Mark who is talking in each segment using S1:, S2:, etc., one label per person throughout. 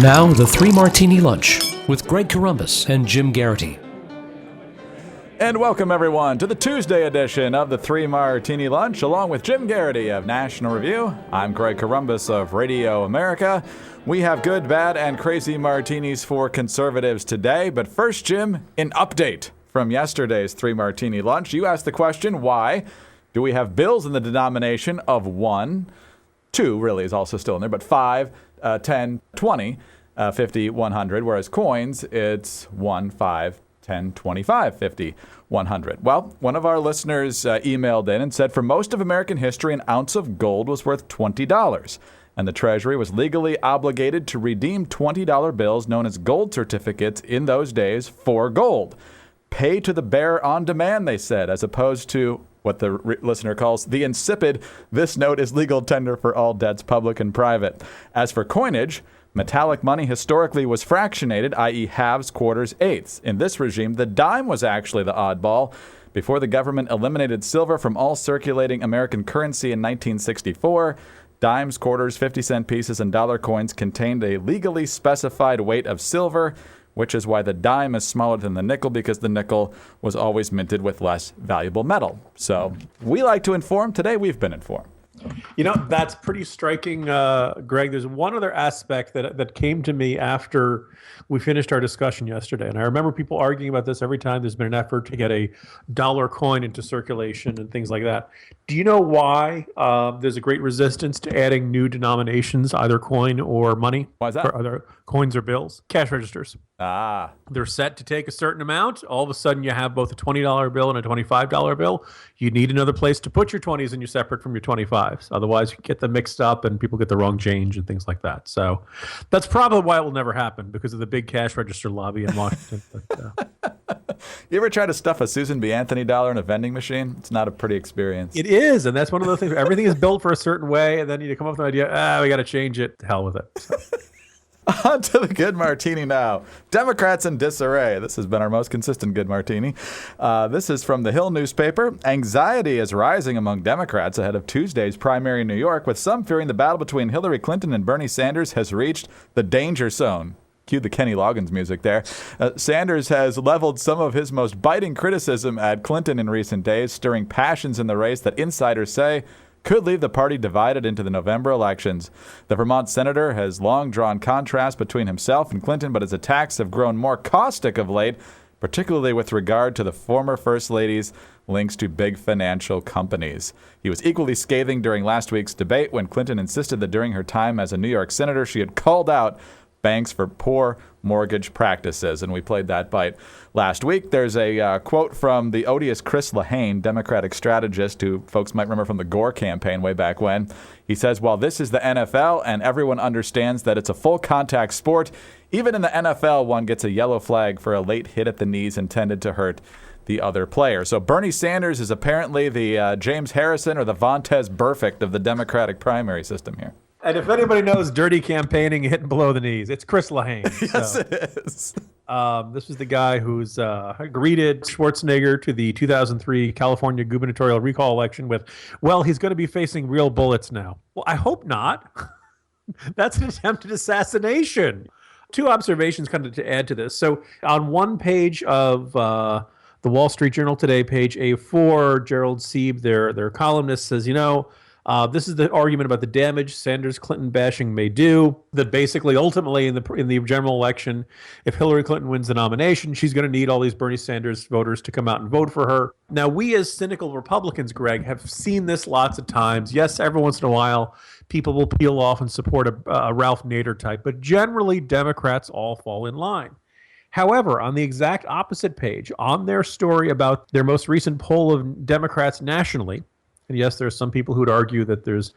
S1: Now, the Three Martini Lunch with Greg Corombos and Jim Garrity.
S2: And welcome, everyone, to the Tuesday edition of the Three Martini Lunch, along with Jim Garrity of National Review. I'm Greg Corombos of Radio America. We have good, bad, and crazy martinis for conservatives today. But first, Jim, an update from yesterday's Three Martini Lunch. You asked the question, why do we have bills in the denomination of 1, 2 really is also still in there, but 5, 10, 20, 50, 100, whereas coins, it's 1, 5, 10, 25, 50, 100. Well, one of our listeners emailed in and said, for most of American history, an ounce of gold was worth $20, and the Treasury was legally obligated to redeem $20 bills known as gold certificates in those days for gold. Pay to the bearer on demand, they said, as opposed to what the listener calls the insipid, this note is legal tender for all debts, public and private. As for coinage, metallic money historically was fractionated, i.e. halves, quarters, eighths. In this regime, the dime was actually the oddball. Before the government eliminated silver from all circulating American currency in 1964, dimes, quarters, 50-cent pieces, and dollar coins contained a legally specified weight of silver, which is why the dime is smaller than the nickel, because the nickel was always minted with less valuable metal. So we like to inform. Today we've been informed.
S3: You know, that's pretty striking, Greg. There's one other aspect that came to me after we finished our discussion yesterday. And I remember people arguing about this every time there's been an effort to get a dollar coin into circulation and things like that. Do you know why there's a great resistance to adding new denominations, either coin or money?
S2: Why is that?
S3: For other coins or bills? Cash registers.
S2: Ah.
S3: They're set to take a certain amount. All of a sudden, you have both a $20 bill and a $25 bill. You need another place to put your 20s, and you're separate from your 25s. Otherwise, you get them mixed up, and people get the wrong change and things like that. So that's probably why it will never happen, because of the big cash register lobby in Washington.
S2: You ever try to stuff a Susan B. Anthony dollar in a vending machine? It's not a pretty experience.
S3: It is, and that's one of those things. Everything is built for a certain way, and then you come up with an idea, we got to change it. To hell with it. So.
S2: On to the good martini now. Democrats in disarray. This has been our most consistent good martini. This is from the Hill newspaper. Anxiety is rising among Democrats ahead of Tuesday's primary in New York, with some fearing the battle between Hillary Clinton and Bernie Sanders has reached the danger zone. Cue the Kenny Loggins music there. Sanders has leveled some of his most biting criticism at Clinton in recent days, stirring passions in the race that insiders say could leave the party divided into the November elections. The Vermont senator has long drawn contrast between himself and Clinton, but his attacks have grown more caustic of late, particularly with regard to the former First Lady's links to big financial companies. He was equally scathing during last week's debate when Clinton insisted that during her time as a New York senator, she had called out banks for poor mortgage practices, and we played that bite last week. There's a quote from the odious Chris Lehane, Democratic strategist, who folks might remember from the Gore campaign way back when. He says, while this is the NFL and everyone understands that it's a full contact sport, even in the NFL, one gets a yellow flag for a late hit at the knees intended to hurt the other player. So Bernie Sanders is apparently the James Harrison or the Vontaze Burfict of the Democratic primary system here.
S3: And if anybody knows dirty campaigning hitting below the knees, it's Chris Lehane.
S2: Yes, it is.
S3: This was the guy who's greeted Schwarzenegger to the 2003 California gubernatorial recall election with, well, he's going to be facing real bullets now. Well, I hope not. That's an attempted assassination. Two observations kind of to add to this. So on one page of the Wall Street Journal today, page A4, Gerald Sieb, their columnist, says, this is the argument about the damage Sanders-Clinton bashing may do, that basically ultimately in the general election, if Hillary Clinton wins the nomination, she's going to need all these Bernie Sanders voters to come out and vote for her. Now, we as cynical Republicans, Greg, have seen this lots of times. Yes, every once in a while, people will peel off and support a Ralph Nader type, but generally Democrats all fall in line. However, on the exact opposite page, on their story about their most recent poll of Democrats nationally, and yes, there are some people who would argue that there's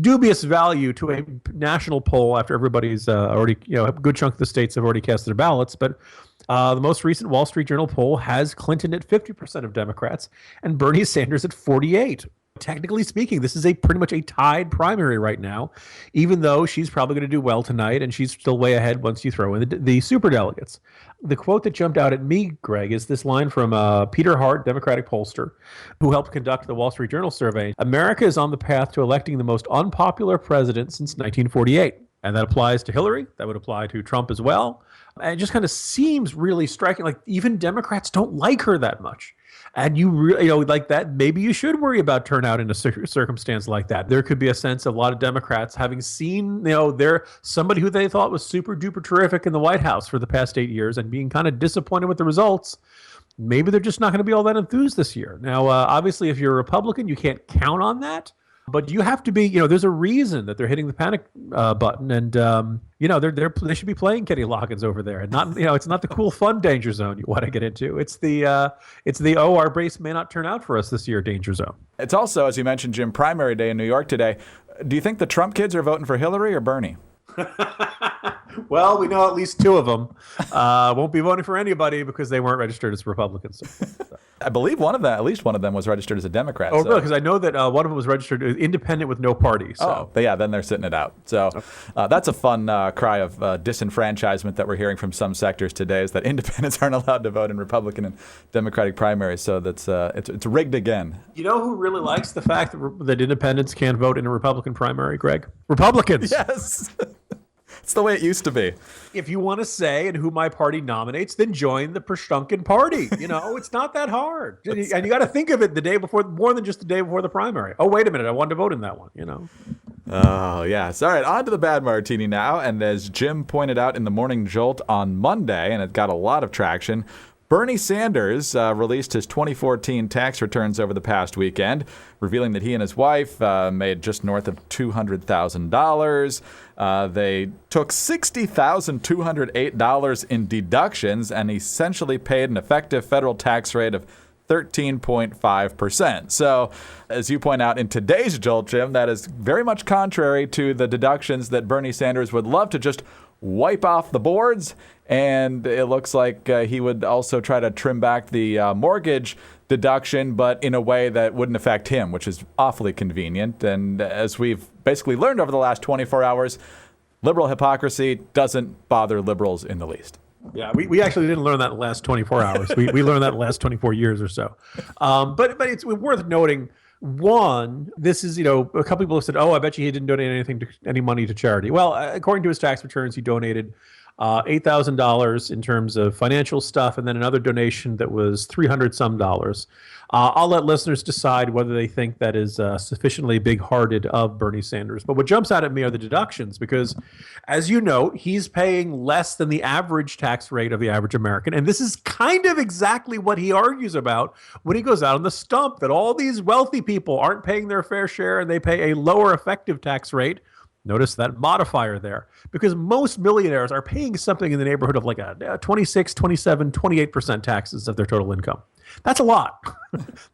S3: dubious value to a national poll after everybody's already, a good chunk of the states have already cast their ballots. But the most recent Wall Street Journal poll has Clinton at 50% of Democrats and Bernie Sanders at 48. Technically speaking, this is pretty much a tied primary right now, even though she's probably going to do well tonight, and she's still way ahead once you throw in the superdelegates. The quote that jumped out at me, Greg, is this line from Peter Hart, Democratic pollster, who helped conduct the Wall Street Journal survey. America is on the path to electing the most unpopular president since 1948. And that applies to Hillary. That would apply to Trump as well. And it just kind of seems really striking. Like even Democrats don't like her that much. And you really, like that, maybe you should worry about turnout in a circumstance like that. There could be a sense of a lot of Democrats having seen, they're somebody who they thought was super duper terrific in the White House for the past 8 years and being kind of disappointed with the results. Maybe they're just not going to be all that enthused this year. Now, obviously, if you're a Republican, you can't count on that. But you have to be, there's a reason that they're hitting the panic button, and they should be playing Kenny Loggins over there, and not, it's not the cool, fun danger zone you want to get into. It's the our base may not turn out for us this year danger zone.
S2: It's also, as you mentioned, Jim, primary day in New York today. Do you think the Trump kids are voting for Hillary or Bernie?
S3: Well, we know at least two of them won't be voting for anybody because they weren't registered as Republicans. So.
S2: I believe at least one of them was registered as a Democrat.
S3: Oh, really? Because I know that one of them was registered as independent with no party. So.
S2: Oh, yeah, then they're sitting it out. So that's a fun cry of disenfranchisement that we're hearing from some sectors today, is that independents aren't allowed to vote in Republican and Democratic primaries. So that's it's rigged again.
S3: You know who really likes the fact that independents can't vote in a Republican primary, Greg? Republicans.
S2: Yes. It's the way it used to be.
S3: If you want to say and who my party nominates, then join the Pashtunkin party. It's not that hard. And you got to think of it the day before, more than just the day before the primary. Oh, wait a minute. I wanted to vote in that one,
S2: Oh, yes. All right. On to the bad martini now. And as Jim pointed out in the Morning Jolt on Monday, and it got a lot of traction, Bernie Sanders released his 2014 tax returns over the past weekend, revealing that he and his wife made just north of $200,000. They took $60,208 in deductions and essentially paid an effective federal tax rate of 13.5%. So, as you point out in today's Jolt, Jim, that is very much contrary to the deductions that Bernie Sanders would love to just wipe off the boards. And it looks like he would also try to trim back the mortgage deduction, but in a way that wouldn't affect him, which is awfully convenient. And as we've basically learned over the last 24 hours, liberal hypocrisy doesn't bother liberals in the least.
S3: Yeah, we actually didn't learn that in the last 24 hours. We learned that in the last 24 years or so. But it's worth noting, one, this is, a couple people have said, oh, I bet you he didn't donate any money to charity. Well, according to his tax returns, he donated $8,000 in terms of financial stuff, and then another donation that was $300 some. I'll let listeners decide whether they think that is sufficiently big-hearted of Bernie Sanders. But what jumps out at me are the deductions, because, as you know, he's paying less than the average tax rate of the average American. And this is kind of exactly what he argues about when he goes out on the stump, that all these wealthy people aren't paying their fair share and they pay a lower effective tax rate. Notice that modifier there, because most millionaires are paying something in the neighborhood of like a 26, 27, 28% taxes of their total income. That's a lot.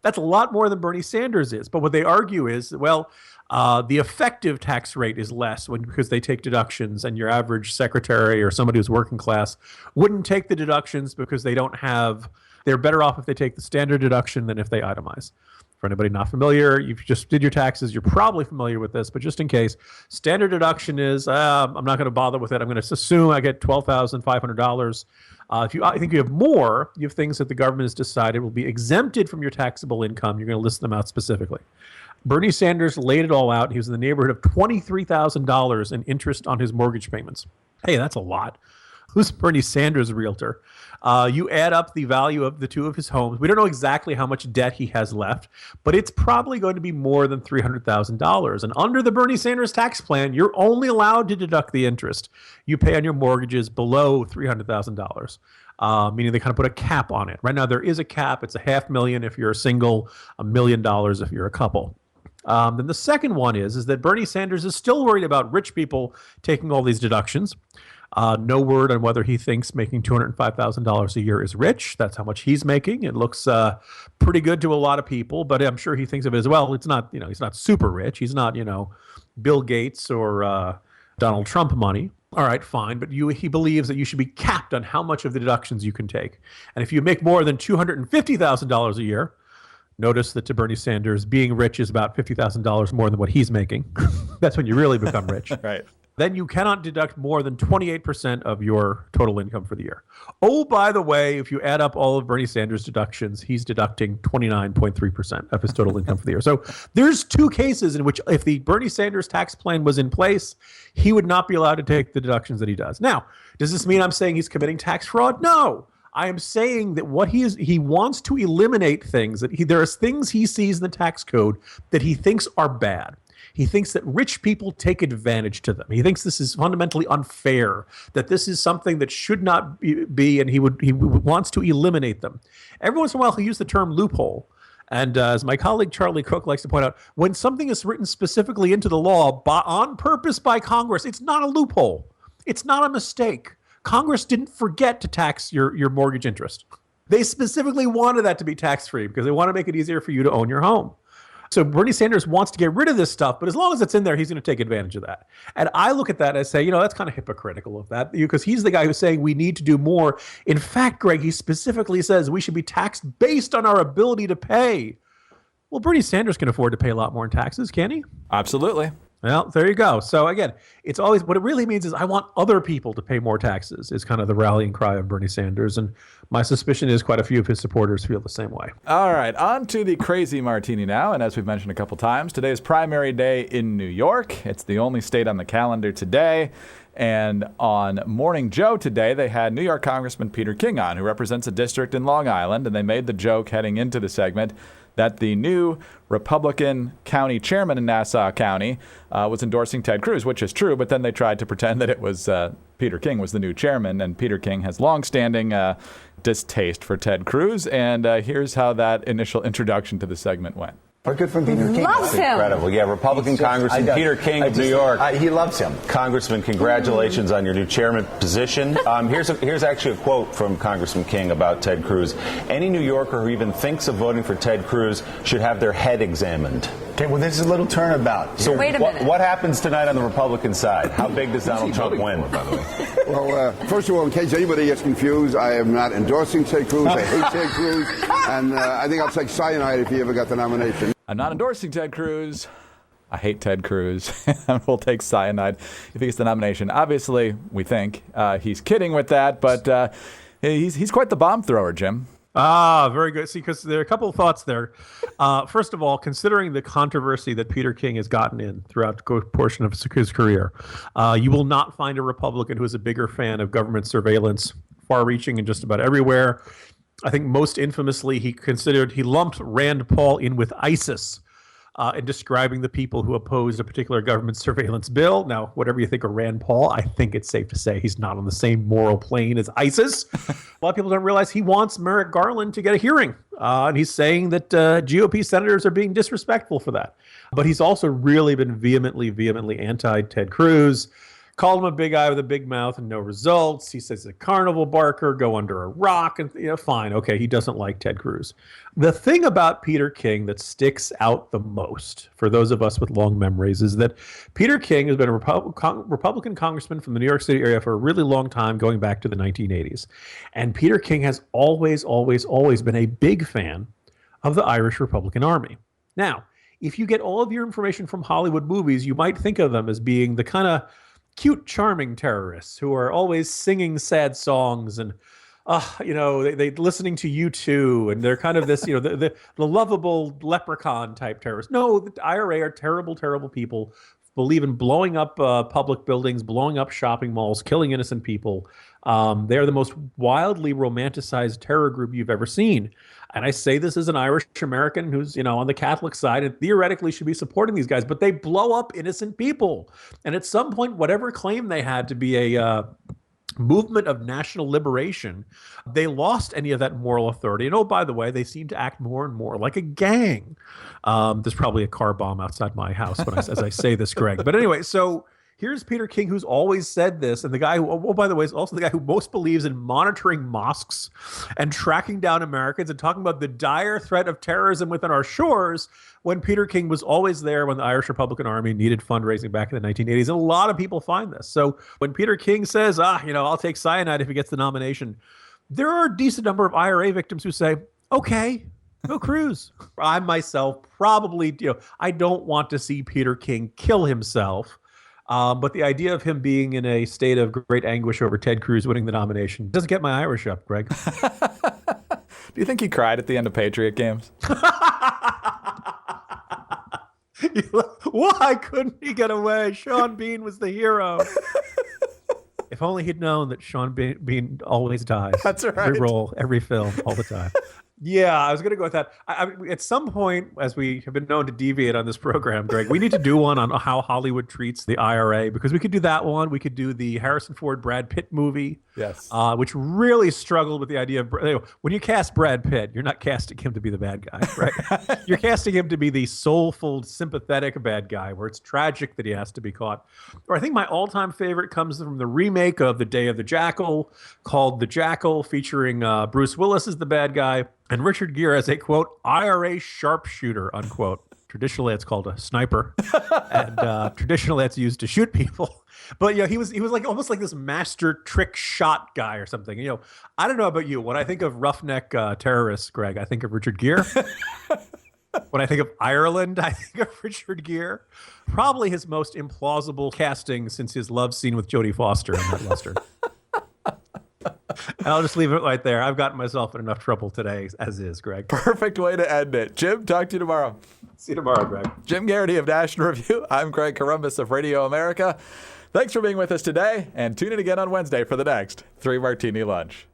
S3: That's a lot more than Bernie Sanders is. But what they argue is, well, the effective tax rate is less because they take deductions, and your average secretary or somebody who's working class wouldn't take the deductions because they're better off if they take the standard deduction than if they itemize. For anybody not familiar, you've just did your taxes, you're probably familiar with this, but just in case, standard deduction is, I'm not going to bother with it. I'm going to assume I get $12,500. I think you have more, you have things that the government has decided will be exempted from your taxable income. You're going to list them out specifically. Bernie Sanders laid it all out. He was in the neighborhood of $23,000 in interest on his mortgage payments. Hey, that's a lot. Who's Bernie Sanders' realtor? You add up the value of the two of his homes. We don't know exactly how much debt he has left, but it's probably going to be more than $300,000. And under the Bernie Sanders tax plan, you're only allowed to deduct the interest you pay on your mortgages below $300,000. Meaning they kind of put a cap on it. Right now, there is a cap. It's $500,000 if you're a single, $1 million if you're a couple. Then the second one is that Bernie Sanders is still worried about rich people taking all these deductions. No word on whether he thinks making $205,000 a year is rich. That's how much he's making. It looks pretty good to a lot of people, but I'm sure he thinks of it as well. It's not, he's not super rich. He's not, Bill Gates or Donald Trump money. All right, fine. But he believes that you should be capped on how much of the deductions you can take. And if you make more than $250,000 a year, notice that to Bernie Sanders, being rich is about $50,000 more than what he's making. That's when you really become rich.
S2: Right.
S3: then you cannot deduct more than 28% of your total income for the year. Oh, by the way, if you add up all of Bernie Sanders' deductions, he's deducting 29.3% of his total income for the year. So there's two cases in which if the Bernie Sanders tax plan was in place, he would not be allowed to take the deductions that he does. Now, does this mean I'm saying he's committing tax fraud? No. I am saying that what he wants to eliminate things, there are things he sees in the tax code that he thinks are bad. He thinks that rich people take advantage to them. He thinks this is fundamentally unfair, that this is something that should not be, and he wants to eliminate them. Every once in a while, he'll use the term loophole. And as my colleague Charlie Cook likes to point out, when something is written specifically into the law on purpose by Congress, it's not a loophole. It's not a mistake. Congress didn't forget to tax your mortgage interest. They specifically wanted that to be tax-free because they want to make it easier for you to own your home. So Bernie Sanders wants to get rid of this stuff, but as long as it's in there, he's going to take advantage of that. And I look at that and say, that's kind of hypocritical of that, because he's the guy who's saying we need to do more. In fact, Greg, he specifically says we should be taxed based on our ability to pay. Well, Bernie Sanders can afford to pay a lot more in taxes, can he?
S2: Absolutely.
S3: Well, there you go. So again, it's always, what it really means is I want other people to pay more taxes is kind of the rallying cry of Bernie Sanders. And my suspicion is quite a few of his supporters feel the same way.
S2: All right, on to the crazy martini now. And as we've mentioned a couple times, today is primary day in New York. It's the only state on the calendar today. And on Morning Joe today, they had New York Congressman Peter King on, who represents a district in Long Island. And they made the joke heading into the segment that the new Republican county chairman in Nassau County was endorsing Ted Cruz, which is true. But then they tried to pretend that it was Peter King was the new chairman. And Peter King has longstanding distaste for Ted Cruz. And here's how that initial introduction to the segment went.
S4: We're good from Peter King.
S5: Loves him.
S4: Incredible. Yeah, Republican Congressman Peter King of New York.
S5: He loves him.
S4: Congressman, congratulations on your new chairman position. Here's actually a quote from Congressman King about Ted Cruz. Any New Yorker who even thinks of voting for Ted Cruz should have their head examined.
S5: Okay, well, this is a little turnabout.
S4: So
S5: wait a minute.
S4: What happens tonight on the Republican side? How big does Donald Trump win? By the way.
S6: Well, first of all, in case anybody gets confused, I am not endorsing Ted Cruz. I hate Ted Cruz. And I think I'll take cyanide if he ever got the nomination.
S2: I'm not endorsing Ted Cruz. I hate Ted Cruz. We'll take cyanide if he gets the nomination. Obviously, we think he's kidding with that, but he's quite the bomb thrower, Jim.
S3: Very good. See, because there are a couple of thoughts there. First of all, considering the controversy that Peter King has gotten in throughout the portion of his career, you will not find a Republican who is a bigger fan of government surveillance, far-reaching and just about everywhere. I think most infamously, he lumped Rand Paul in with ISIS in describing the people who opposed a particular government surveillance bill. Now, whatever you think of Rand Paul, I think it's safe to say he's not on the same moral plane as ISIS. A lot of people don't realize he wants Merrick Garland to get a hearing. And he's saying that GOP senators are being disrespectful for that. But he's also really been vehemently anti-Ted Cruz. Called him a big guy with a big mouth and no results. He says he's a carnival barker, go under a rock, and fine. Okay, he doesn't like Ted Cruz. The thing about Peter King that sticks out the most for those of us with long memories is that Peter King has been a Republican congressman from the New York City area for a really long time, going back to the 1980s. And Peter King has always been a big fan of the Irish Republican Army. Now, if you get all of your information from Hollywood movies, you might think of them as being the kind of cute, charming terrorists who are always singing sad songs and, they listening to U2, and they're kind of this, the lovable leprechaun type terrorists. No, the IRA are terrible, terrible people, believe in blowing up public buildings, blowing up shopping malls, killing innocent people. They are the most wildly romanticized terror group you've ever seen. And I say this as an Irish American who's, on the Catholic side and theoretically should be supporting these guys, but they blow up innocent people. And at some point, whatever claim they had to be a movement of national liberation, they lost any of that moral authority. And by the way, they seem to act more and more like a gang. There's probably a car bomb outside my house as I say this, Greg. But anyway, so here's Peter King, who's always said this, and the guy who, by the way, is also the guy who most believes in monitoring mosques and tracking down Americans and talking about the dire threat of terrorism within our shores, when Peter King was always there when the Irish Republican Army needed fundraising back in the 1980s. And a lot of people find this. So when Peter King says, I'll take cyanide if he gets the nomination, there are a decent number of IRA victims who say, okay, go Cruz. I myself probably, I don't want to see Peter King kill himself. But the idea of him being in a state of great anguish over Ted Cruz winning the nomination doesn't get my Irish up, Greg.
S2: Do you think he cried at the end of Patriot games?
S3: Why couldn't he get away? Sean Bean was the hero. If only he'd known that Sean Bean always dies.
S2: That's right.
S3: Every role, every film, all the time. Yeah, I was going to go with that. At some point, as we have been known to deviate on this program, Greg, we need to do one on how Hollywood treats the IRA, because we could do that one. We could do the Harrison Ford Brad Pitt movie,
S2: yes,
S3: which really struggled with the idea of when you cast Brad Pitt, you're not casting him to be the bad guy, right? You're casting him to be the soulful, sympathetic bad guy, where it's tragic that he has to be caught. Or I think my all-time favorite comes from the remake of The Day of the Jackal, called The Jackal, featuring Bruce Willis as the bad guy and Richard Gere as a, quote, IRA sharpshooter, unquote. Traditionally, it's called a sniper, and traditionally that's used to shoot people. But he was like almost like this master trick shot guy or something. I don't know about you. When I think of roughneck terrorists, Greg, I think of Richard Gere. When I think of Ireland, I think of Richard Gere. Probably his most implausible casting since his love scene with Jodie Foster in that Western. And I'll just leave it right there. I've gotten myself in enough trouble today, as is, Greg.
S2: Perfect way to end it. Jim, talk to you tomorrow.
S3: See you tomorrow, Greg.
S2: Jim Garrity of National Review. I'm Greg Columbus of Radio America. Thanks for being with us today, and tune in again on Wednesday for the next 3 Martini Lunch.